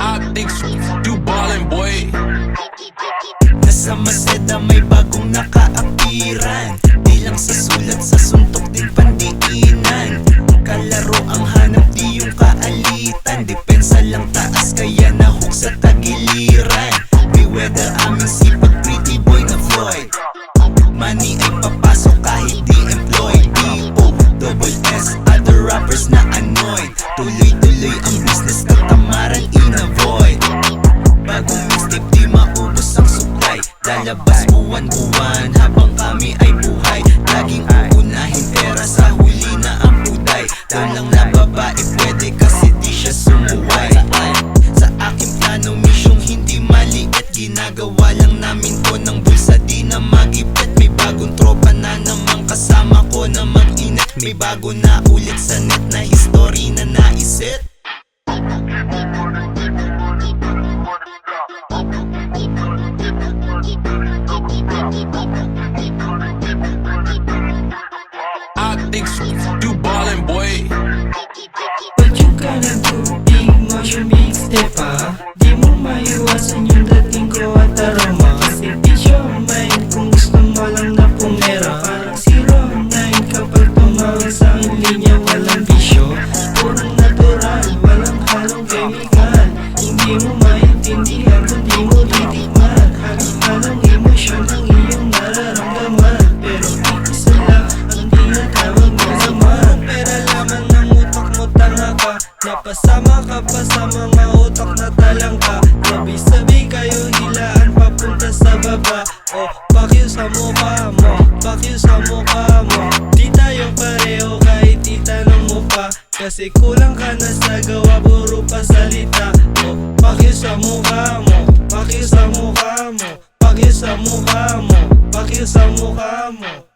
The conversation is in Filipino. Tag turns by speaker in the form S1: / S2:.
S1: Optics, you ballin' boy.
S2: Nasa Maseda may bagong nakaakiran, di lang sa sulat, sa suntok din pandiinan. Kalaro ang hanap, di yung kaalitan. Depensa lang taas, kaya nahook sa tagiliran. Mayweather aming sipag, pretty boy na Floyd. Money ay papasok kahit di employed. D.O. double S, other rappers na annoyed. Tuloy-tuloy ang business, katamaran in-avoid. Bagong mixtape, di maubos ang supply. Lalabas buwan-buwan habang kami ay buhay. Laging uunahin pera, sa huli na ang buday. Doon lang na babae pwede kasi di siya sumuway. Sa aking plano, misyong hindi maliit. Ginagawa lang namin to ng bulsa, di na magipit. May bagong tropa na namang kasama ko na mag-init. May bago na ulit sa net na history na naisit.
S1: Optics, you ballin' boy.
S3: What you gonna do? Emotion mixtape ha? Di mo maiwasan yung dating ko at aroma. Kasi di siya main kung gusto mo lang na pumera. Parang 09 kapag tumawag sa aking linya. Walang bisyo, purong natural, walang halong chemical. Hindi mo maintindihan kung di mo titikman. Halong emosyon ang iyong nararamdaman. Pero isa lang ang tinatawag mo naman. Pera laman ng utak mo, tanga ka. Napasama ka pa sa mga utak na talangka. Sabi-sabi kayo hilaan papunta sa baba. O pakyo sa mukha mo, pakyo sa mukha mo. Di tayo pareho kahit itanong mo pa. Kasi kulang ka na sa gawa, puro pa salita. O pakyo sa mukha mo, pakyo sa mukha mo, pakyo sa mukha mo, pakyo sa mukha mo.